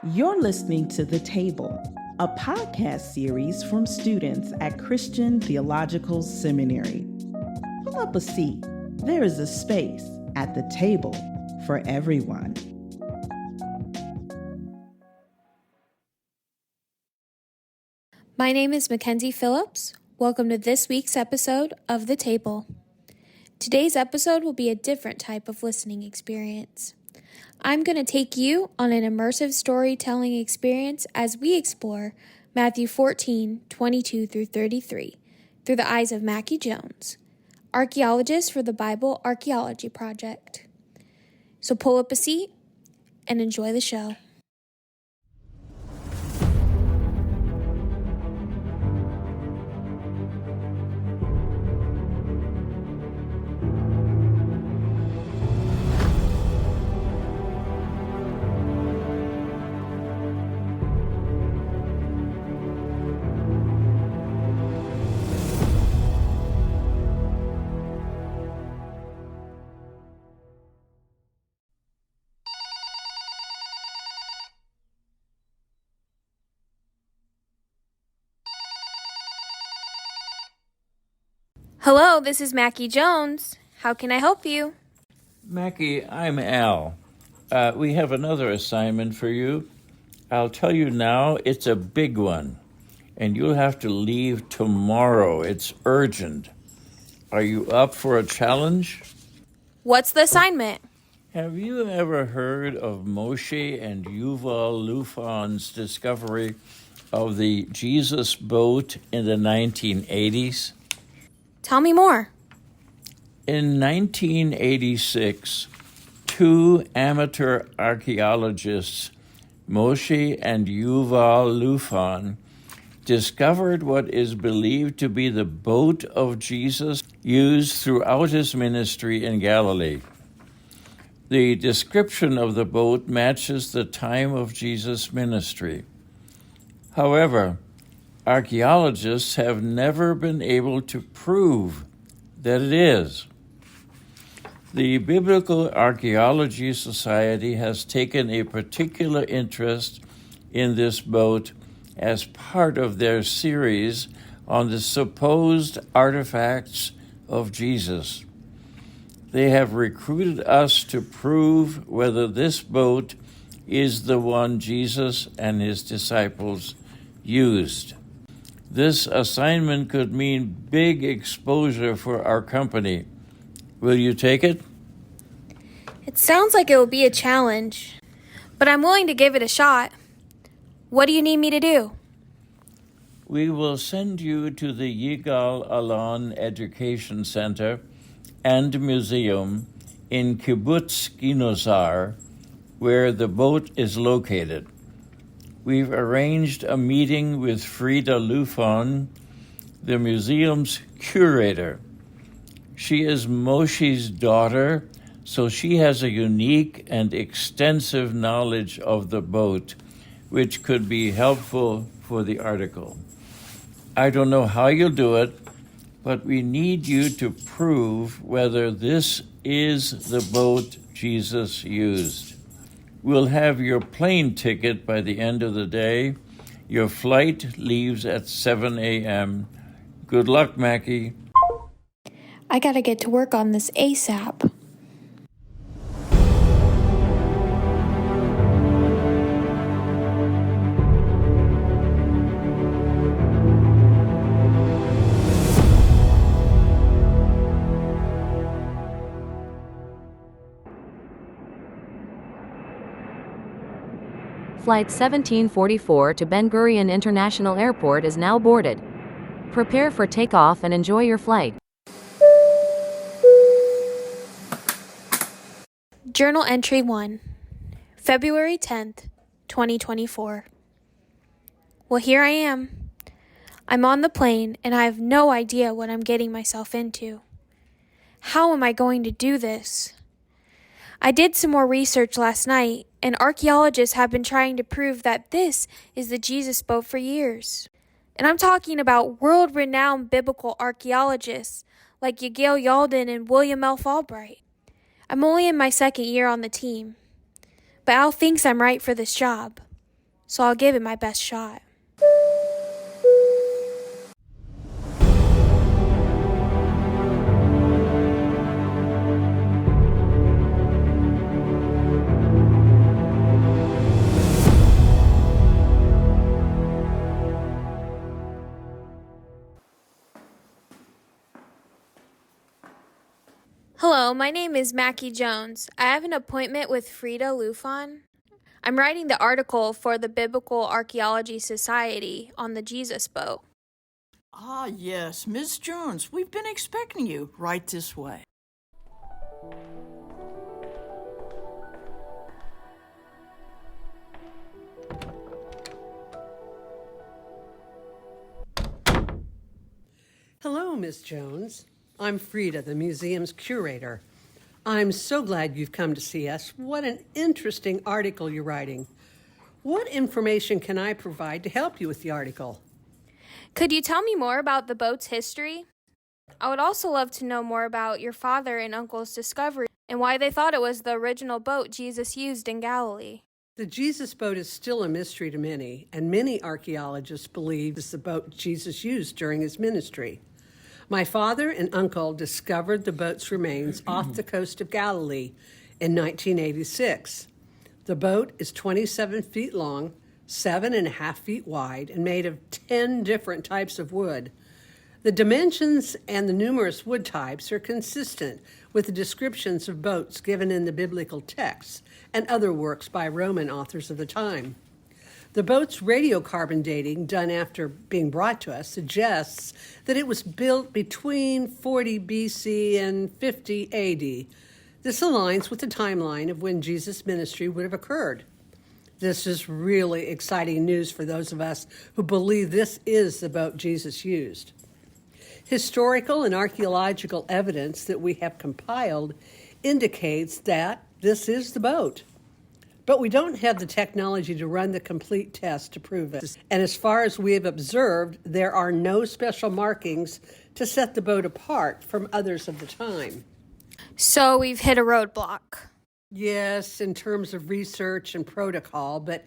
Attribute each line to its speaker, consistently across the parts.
Speaker 1: You're listening to The Table, a podcast series from students at Christian Theological Seminary. Pull up a seat. There is a space at the table for everyone.
Speaker 2: My name is Mackenzie Phillips. Welcome to this week's episode of The Table. Today's episode will be a different type of listening experience. I'm going to take you on an immersive storytelling experience as we explore Matthew 14:22 through 33 through the eyes of Mackie Jones, archaeologist for the Bible Archaeology Project. So pull up a seat and enjoy the show. Hello, this is Mackie Jones. How can I help you?
Speaker 3: Mackie, I'm Al. We have another assignment for you. I'll tell you now, it's a big one, and you'll have to leave tomorrow. It's urgent. Are you up for a challenge?
Speaker 2: What's the assignment?
Speaker 3: Have you ever heard of Moshe and Yuval Lufan's discovery of the Jesus boat in the 1980s?
Speaker 2: Tell me more.
Speaker 3: In 1986, two amateur archaeologists, Moshe and Yuval Lufan, discovered what is believed to be the boat of Jesus used throughout his ministry in Galilee. The description of the boat matches the time of Jesus' ministry. However, archaeologists have never been able to prove that it is. The Biblical Archaeology Society has taken a particular interest in this boat as part of their series on the supposed artifacts of Jesus. They have recruited us to prove whether this boat is the one Jesus and his disciples used. This assignment could mean big exposure for our company. Will you take it?
Speaker 2: It sounds like it will be a challenge, but I'm willing to give it a shot. What do you need me to do?
Speaker 3: We will send you to the Yigal Alon Education Center and Museum in Kibbutz Ginozar, where the boat is located. We've arranged a meeting with Frida Lufan, the museum's curator. She is Moshe's daughter, so she has a unique and extensive knowledge of the boat, which could be helpful for the article. I don't know how you'll do it, but we need you to prove whether this is the boat Jesus used. We'll have your plane ticket by the end of the day. Your flight leaves at 7 a.m. Good luck, Mackie.
Speaker 2: I gotta get to work on this ASAP.
Speaker 4: Flight 1744 to Ben Gurion International Airport is now boarded. Prepare for takeoff and enjoy your flight.
Speaker 2: Journal Entry 1, February 10th, 2024. Well, here I am. I'm on the plane and I have no idea what I'm getting myself into. How am I going to do this? I did some more research last night, and archaeologists have been trying to prove that this is the Jesus boat for years. And I'm talking about world-renowned biblical archaeologists like Yigael Yalden and William L. Albright. I'm only in my second year on the team, but Al thinks I'm right for this job. so I'll give it my best shot. Hello, my name is Mackie Jones. I have an appointment with Frida Lufon. I'm writing the article for the Biblical Archaeology Society on the Jesus boat.
Speaker 5: Ah, yes, Miss Jones. We've been expecting you right this way.
Speaker 6: Hello, Miss Jones. I'm Frida, the museum's curator. I'm so glad you've come to see us. What an interesting article you're writing. What information can I provide to help you with the article?
Speaker 2: Could you tell me more about the boat's history? I would also love to know more about your father and uncle's discovery and why they thought it was the original boat Jesus used in Galilee.
Speaker 6: The Jesus boat is still a mystery to many, and many archaeologists believe it's the boat Jesus used during his ministry. My father and uncle discovered the boat's remains off the coast of Galilee in 1986. The boat is 27 feet long, 7.5 feet wide, and made of 10 different types of wood. The dimensions and the numerous wood types are consistent with the descriptions of boats given in the biblical texts and other works by Roman authors of the time. The boat's radiocarbon dating, done after being brought to us, suggests that it was built between 40 BC and 50 AD. This aligns with the timeline of when Jesus' ministry would have occurred. This is really exciting news for those of us who believe this is the boat Jesus used. Historical and archaeological evidence that we have compiled indicates that this is the boat. But we don't have the technology to run the complete test to prove it. And as far as we have observed, there are no special markings to set the boat apart from others of the time.
Speaker 2: So we've hit a roadblock.
Speaker 6: Yes, in terms of research and protocol, but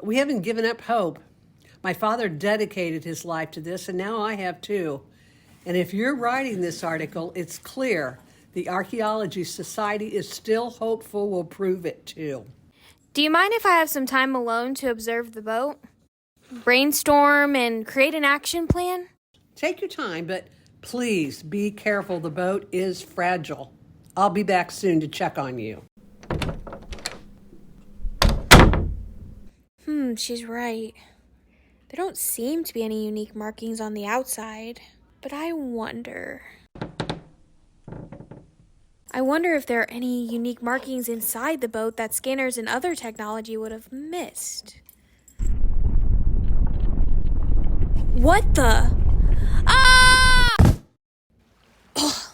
Speaker 6: we haven't given up hope. My father dedicated his life to this, and now I have too. And if you're writing this article, it's clear the Archaeology Society is still hopeful we'll prove it too.
Speaker 2: Do you mind if I have some time alone to observe the boat? Brainstorm and create an action plan?
Speaker 6: Take your time, but please be careful. The boat is fragile. I'll be back soon to check on you.
Speaker 2: She's right. There don't seem to be any unique markings on the outside, but I wonder if there are any unique markings inside the boat that scanners and other technology would have missed. What the? Ah! Ugh.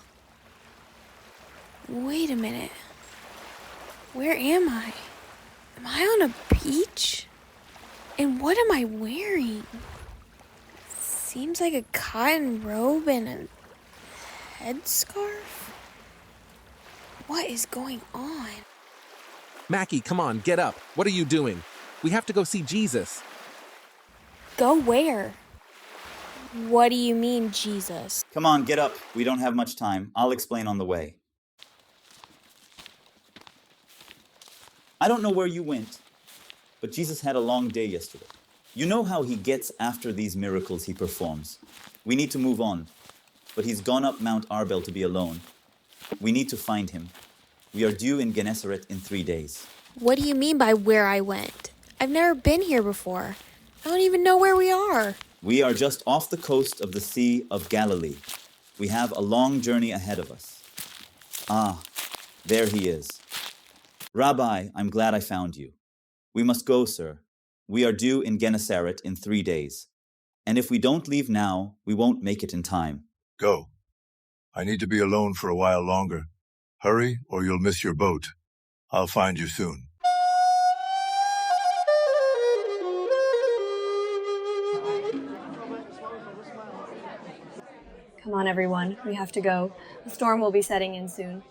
Speaker 2: Wait a minute. Where am I? Am I on a beach? And what am I wearing? Seems like a cotton robe and a headscarf? What is going on?
Speaker 7: Mackie, come on, get up. What are you doing? We have to go see Jesus.
Speaker 2: Go where? What do you mean, Jesus?
Speaker 8: Come on, get up. We don't have much time. I'll explain on the way. I don't know where you went, but Jesus had a long day yesterday. You know how he gets after these miracles he performs. We need to move on, but he's gone up Mount Arbel to be alone. We need to find him. We are due in Gennesaret in 3 days.
Speaker 2: What do you mean by where I went? I've never been here before. I don't even know where we are.
Speaker 8: We are just off the coast of the Sea of Galilee. We have a long journey ahead of us. Ah, there he is. Rabbi, I'm glad I found you. We must go, sir. We are due in Gennesaret in 3 days. And if we don't leave now, we won't make it in time.
Speaker 9: Go. I need to be alone for a while longer. Hurry, or you'll miss your boat. I'll find you soon.
Speaker 10: Come on, everyone. We have to go. The storm will be setting in soon.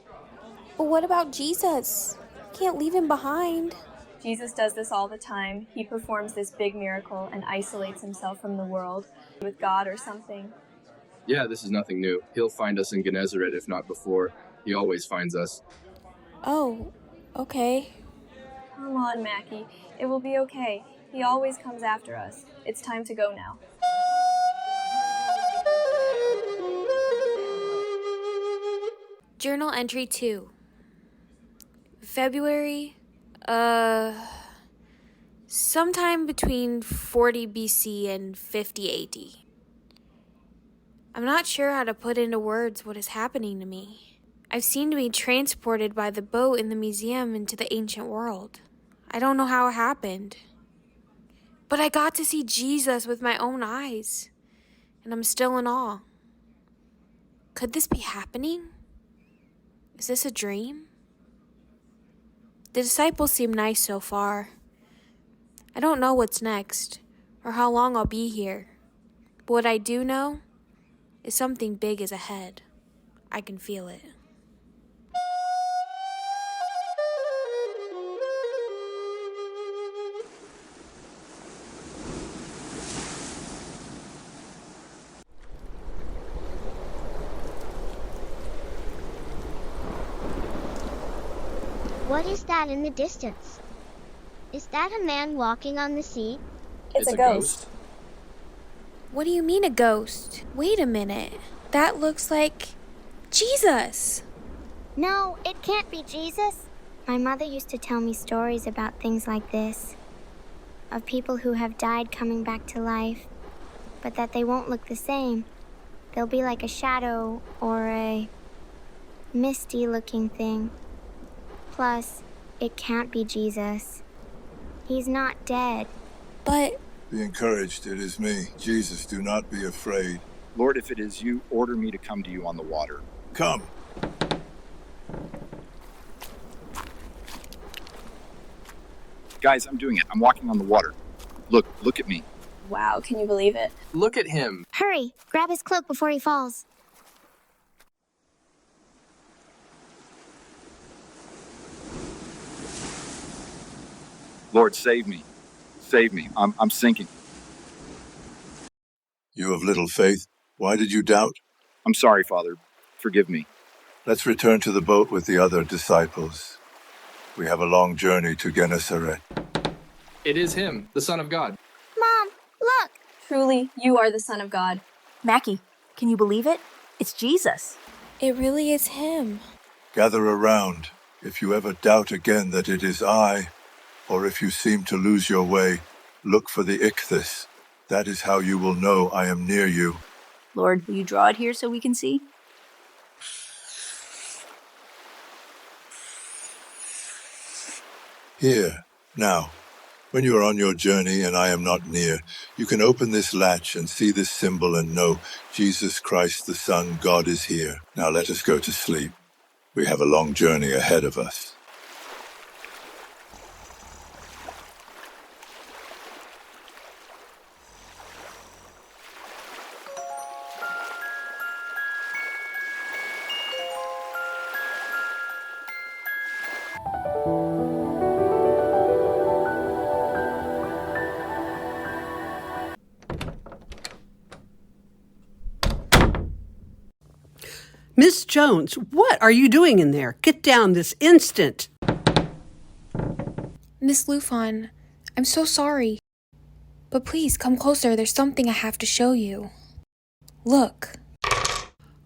Speaker 2: But what about Jesus? Can't leave him behind.
Speaker 10: Jesus does this all the time. He performs this big miracle and isolates himself from the world with God or something.
Speaker 11: Yeah, this is nothing new. He'll find us in Gennesaret, if not before. He always finds us.
Speaker 2: Oh, okay.
Speaker 10: Come on, Mackie. It will be okay. He always comes after us. It's time to go now.
Speaker 2: Journal entry 2. February, sometime between 40 BC and 50 AD. I'm not sure how to put into words what is happening to me. I've seemed to be transported by the boat in the museum into the ancient world. I don't know how it happened. But I got to see Jesus with my own eyes, and I'm still in awe. Could this be happening? Is this a dream? The disciples seem nice so far. I don't know what's next, or how long I'll be here. But what I do know is something big is ahead. I can feel it.
Speaker 12: What is that in the distance? Is that a man walking on the sea?
Speaker 10: It's a ghost.
Speaker 2: What do you mean a ghost? Wait a minute. That looks like Jesus.
Speaker 12: No, it can't be Jesus. My mother used to tell me stories about things like this. Of people who have died coming back to life, but that they won't look the same. They'll be like a shadow or a misty-looking thing. Plus, it can't be Jesus. He's not dead.
Speaker 2: But...
Speaker 9: Be encouraged, it is me. Jesus, do not be afraid.
Speaker 13: Lord, if it is you, order me to come to you on the water.
Speaker 9: Come.
Speaker 13: Guys, I'm doing it. I'm walking on the water. Look at me.
Speaker 10: Wow, can you believe it?
Speaker 11: Look at him.
Speaker 12: Hurry, grab his cloak before he falls.
Speaker 13: Lord, save me. Save me. I'm sinking.
Speaker 9: You have little faith. Why did you doubt?
Speaker 13: I'm sorry, Father. Forgive me.
Speaker 9: Let's return to the boat with the other disciples. We have a long journey to Gennesaret.
Speaker 11: It is him, the Son of God.
Speaker 12: Mom, look!
Speaker 10: Truly, you are the Son of God.
Speaker 14: Mackie, can you believe it? It's Jesus.
Speaker 2: It really is him.
Speaker 9: Gather around. If you ever doubt again that it is I, or if you seem to lose your way, look for the ichthys. That is how you will know I am near you.
Speaker 14: Lord, will you draw it here so we can see?
Speaker 9: Here, now, when you are on your journey and I am not near, you can open this latch and see this symbol and know Jesus Christ the Son, God is here. Now let us go to sleep. We have a long journey ahead of us.
Speaker 6: Miss Jones, what are you doing in there? Get down this instant.
Speaker 2: Miss Lufon, I'm so sorry. But please come closer. There's something I have to show you. Look.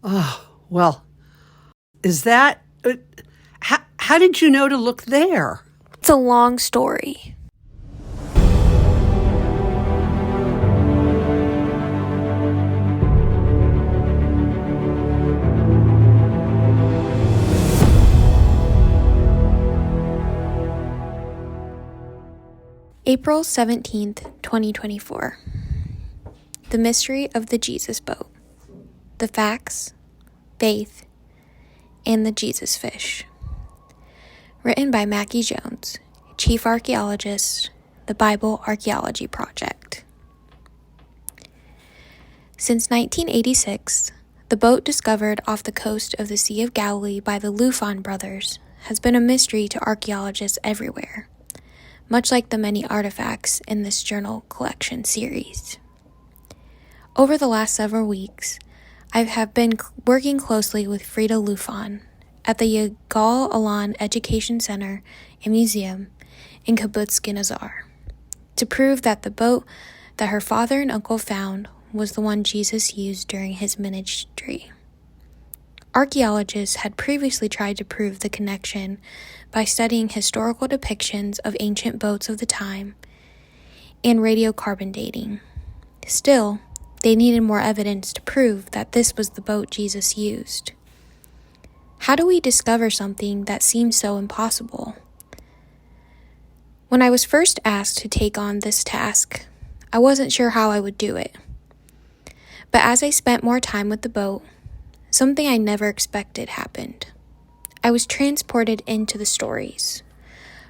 Speaker 6: Oh, well, is that... how did you know to look there?
Speaker 2: It's a long story. April 17th, 2024. The Mystery of the Jesus Boat. The Facts, Faith, and the Jesus Fish. Written by Mackie Jones, Chief Archaeologist, the Bible Archaeology Project. Since 1986, the boat discovered off the coast of the Sea of Galilee by the Lufon brothers has been a mystery to archaeologists everywhere. much like the many artifacts in this journal collection series. Over the last several weeks, I have been working closely with Frida Lufan at the Yigal Alan Education Center and Museum in Kibbutz Ginazar to prove that the boat that her father and uncle found was the one Jesus used during his ministry. Archaeologists had previously tried to prove the connection by studying historical depictions of ancient boats of the time and radiocarbon dating. Still, they needed more evidence to prove that this was the boat Jesus used. How do we discover something that seems so impossible? When I was first asked to take on this task, I wasn't sure how I would do it. But as I spent more time with the boat, something I never expected happened. I was transported into the stories,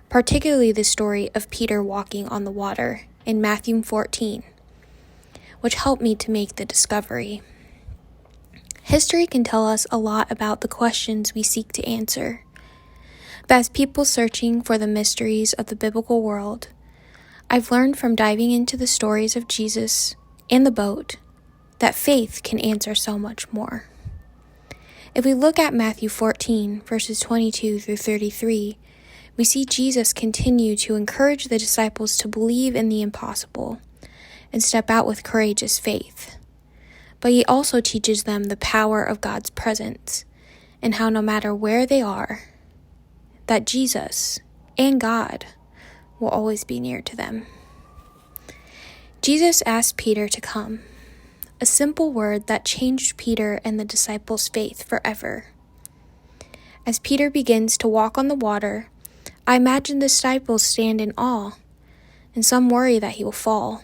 Speaker 2: particularly the story of Peter walking on the water in Matthew 14, which helped me to make the discovery. History can tell us a lot about the questions we seek to answer. But as people searching for the mysteries of the biblical world, I've learned from diving into the stories of Jesus and the boat that faith can answer so much more. If we look at Matthew 14, verses 22 through 33, we see Jesus continue to encourage the disciples to believe in the impossible and step out with courageous faith. But he also teaches them the power of God's presence and how no matter where they are, that Jesus and God will always be near to them. Jesus asked Peter to come, a simple word that changed Peter and the disciples' faith forever. As Peter begins to walk on the water, I imagine the disciples stand in awe, and some worry that he will fall.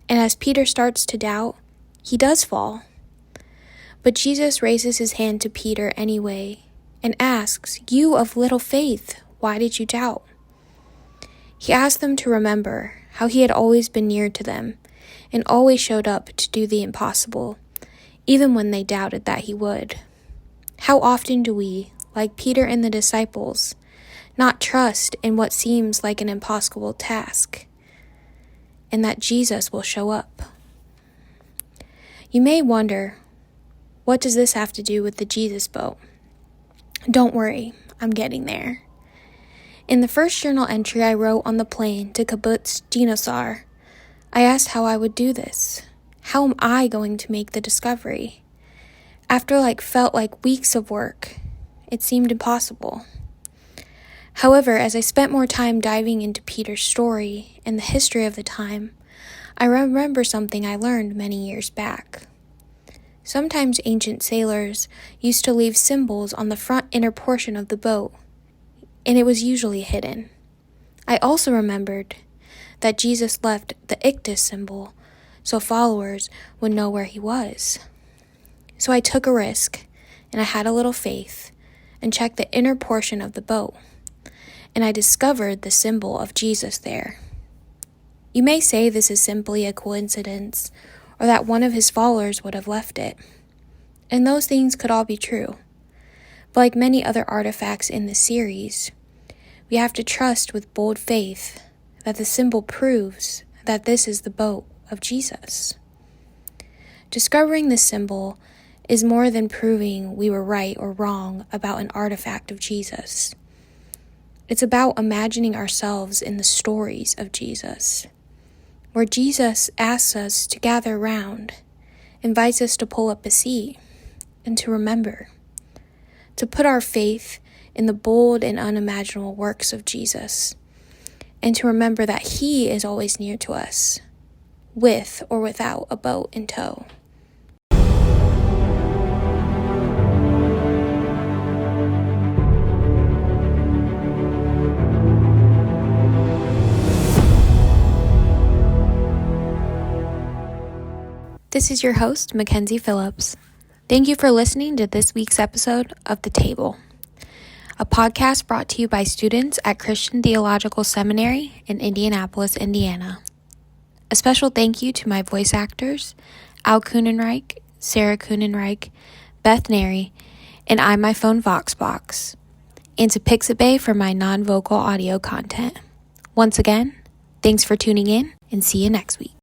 Speaker 2: And as Peter starts to doubt, he does fall. But Jesus raises his hand to Peter anyway and asks, "You of little faith, why did you doubt?" He asked them to remember how he had always been near to them and always showed up to do the impossible, even when they doubted that he would. How often do we, like Peter and the disciples, not trust in what seems like an impossible task, and that Jesus will show up? You may wonder, what does this have to do with the Jesus boat? Don't worry, I'm getting there. In the first journal entry I wrote on the plane to Kibbutz Ginazar, I asked how I would do this. How am I going to make the discovery? After felt like weeks of work, it seemed impossible. However, as I spent more time diving into Peter's story and the history of the time, I remember something I learned many years back. Sometimes ancient sailors used to leave symbols on the front inner portion of the boat, and it was usually hidden. I also remembered that Jesus left the ictus symbol so followers would know where he was. So I took a risk, and I had a little faith, and checked the inner portion of the boat, and I discovered the symbol of Jesus there. You may say this is simply a coincidence, or that one of his followers would have left it. And those things could all be true. But like many other artifacts in this series, we have to trust with bold faith that the symbol proves that this is the boat of Jesus. Discovering this symbol is more than proving we were right or wrong about an artifact of Jesus. It's about imagining ourselves in the stories of Jesus, where Jesus asks us to gather around, invites us to pull up a seat, and to remember, to put our faith in the bold and unimaginable works of Jesus, and to remember that he is always near to us, with or without a boat in tow. This is your host, Mackenzie Phillips. Thank you for listening to this week's episode of The Table, a podcast brought to you by students at Christian Theological Seminary in Indianapolis, Indiana. A special thank you to my voice actors, Al Kunenreich, Sarah Kunenreich, Beth Neri, and I My Phone Voxbox, and to Pixabay for my non-vocal audio content. Once again, thanks for tuning in and see you next week.